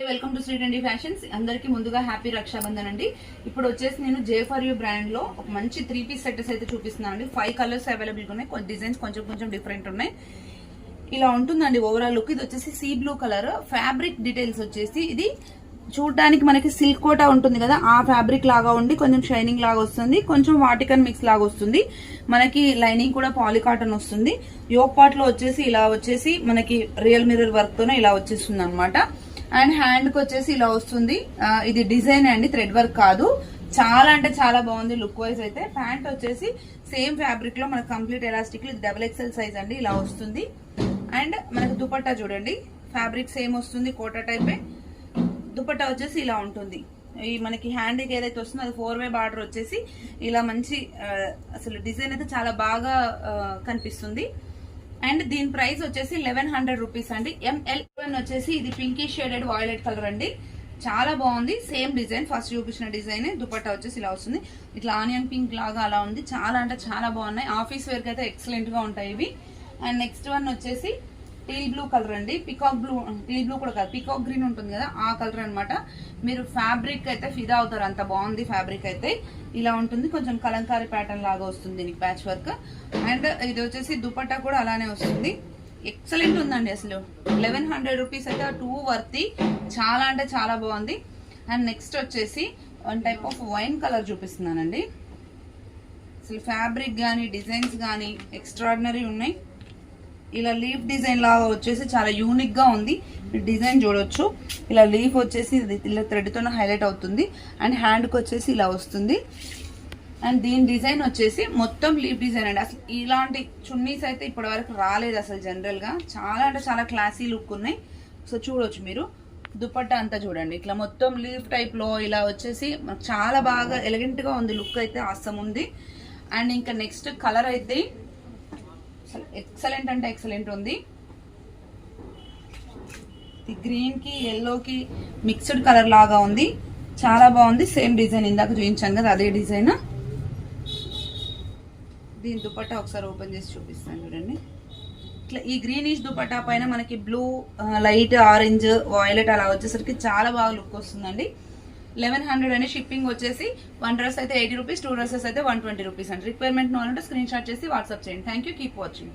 Welcome to Sri trendy fashions. అందరికి ముందుగా happy Rakshabandhan అండి. ఇప్పుడు వచ్చేసి నేను జే4యూ బ్రాండ్ లో ఒక మంచి 3 పీస్ సెట్స్ అయితే చూపిస్తున్నాను అండి. 5 కలర్స్ అవైలబుల్ గా ఉన్నాయి. కొన్ని డిజైన్స్ కొంచెం డిఫరెంట్ ఉన్నాయి. ఇలా ఉంటుందండి ఓవరాల్ లుక్. ఇది వచ్చేసి sea blue colour. Fabric details వచ్చేసి ఇది చూడడానికి మనకి సిల్క్ కోటా ఉంటుంది కదా, ఆ ఫ్యాబ్రిక్ లాగా ఉండి కొంచెం షైనింగ్ లాగా వస్తుంది, కొంచెం వాటికన్ మిక్స్ లాగా వస్తుంది. మనకి లైనింగ్ కూడా పాలికాటన్ వస్తుంది. యోక్ పార్ట్ లో వచ్చేసి ఇలా వచ్చేసి మనకి రియల్ మిర్రర్ వర్క్ తోనే ఇలా వచ్చేస్తుంది అనమాట. అండ్ హ్యాండ్ కి వచ్చేసి ఇలా వస్తుంది. ఇది డిజైన్ అండి, థ్రెడ్ వర్క్ కాదు. చాలా అంటే చాలా బాగుంది లుక్ వైజ్ అయితే. ప్యాంట్ వచ్చేసి సేమ్ ఫ్యాబ్రిక్ లో మనకు కంప్లీట్ ఎలాస్టిక్, ఇది XXL సైజ్ అండి, ఇలా వస్తుంది. అండ్ మనకు దుపట్టా చూడండి, ఫ్యాబ్రిక్ సేమ్ వస్తుంది, కోటా టైపే. దుపట్టా వచ్చేసి ఇలా ఉంటుంది. ఈ మనకి హ్యాండ్ కి ఏదైతే వస్తుందో అది 4-way బార్డర్ వచ్చేసి ఇలా మంచి అసలు డిజైన్ అయితే చాలా బాగా కనిపిస్తుంది. అండ్ దీని ప్రైస్ వచ్చేసి 1100 రూపీస్ అండి. ML వచ్చేసి ఇది పింకీ షేడెడ్ వాయిలెట్ కలర్ అండి, చాలా బాగుంది. సేమ్ డిజైన్, ఫస్ట్ చూపించిన డిజైన్. దుపట్టా వచ్చేసి ఇలా వస్తుంది, ఇట్లా ఆనియన్ పింక్ లాగా అలా ఉంది. చాలా అంటే చాలా బాగున్నాయి. ఆఫీస్ వేర్ కి అయితే ఎక్సలెంట్ గా ఉంటాయి ఇవి. అండ్ నెక్స్ట్ వన్ వచ్చేసి టీల్ బ్లూ కలర్ అండి. పికాక్ బ్లూ, టీల్ బ్లూ కూడా కాదు, పికాక్ గ్రీన్ ఉంటుంది కదా ఆ కలర్ అనమాట. మీరు ఫ్యాబ్రిక్ అయితే ఫిదా అవుతారు, అంత బాగుంది ఫ్యాబ్రిక్ అయితే. ఇలా ఉంటుంది, కొంచెం కలంకారీ ప్యాటర్న్ లాగా వస్తుంది దీనికి ప్యాచ్ వర్క్. అండ్ ఇది వచ్చేసి దుపట్టా కూడా అలానే వస్తుంది. ఎక్సలెంట్ ఉందండి అసలు. 1100 రూపీస్ అయితే 2 వర్తి, చాలా అంటే చాలా బాగుంది. అండ్ నెక్స్ట్ వచ్చేసి one type of wine colour చూపిస్తున్నానండి. అసలు ఫ్యాబ్రిక్ కానీ డిజైన్స్ కానీ ఎక్స్ట్రాడినరీ ఉన్నాయి. ఇలా లీఫ్ డిజైన్ లాగా వచ్చేసి చాలా యూనిక్ గా ఉంది. డిజైన్ చూడొచ్చు, ఇలా లీఫ్ వచ్చేసి ఇలా థ్రెడ్ తో హైలైట్ అవుతుంది. అండ్ హ్యాండ్ కి వచ్చేసి ఇలా వస్తుంది. అండ్ దీని డిజైన్ వచ్చేసి మొత్తం లీఫ్ డిజైన్ అండి. అసలు ఇలాంటి చున్నీస్ అయితే ఇప్పటి వరకు రాలేదు అసలు జనరల్ గా. చాలా అంటే చాలా క్లాసీ లుక్ ఉన్నాయి. సో చూడొచ్చు మీరు. దుపట్టా అంతా చూడండి, ఇట్లా మొత్తం లీఫ్ టైప్ లో ఇలా వచ్చేసి చాలా బాగా ఎలిగెంట్ గా ఉంది. లుక్ అయితే అస్సం ఉంది. అండ్ ఇంకా నెక్స్ట్ కలర్ అయితే ఎక్సలెంట్ అంటే ఎక్సలెంట్ ఉంది. గ్రీన్ కి ఎల్లో కి మిక్స్డ్ కలర్ లాగా ఉంది, చాలా బాగుంది. సేమ్ డిజైన్ ఇందాక చూపించాను కదా, అదే డిజైన్. దీని దుపట్టా ఒకసారి ఓపెన్ చేసి చూపిస్తాను చూడండి. ఇట్లా ఈ గ్రీనిష్ దుపట్టా పైన మనకి బ్లూ, లైట్ ఆరెంజ్, వాయిలెట్ అలా వచ్చేసరికి చాలా బాగా లుక్ వస్తుందండి. 1100 అని. షిప్పింగ్ వచ్చేసి 1 డ్రెస్ అయితే 80 రూపీస్, 2 డ్రెస్సెస్ అయితే 120 రూపీస్ అండి. రిక్వైర్మెంట్ నోవాలంటే స్క్రీన్ షాట్ చేసి వాట్సాప్ చేయండి. Thank you, keep watching.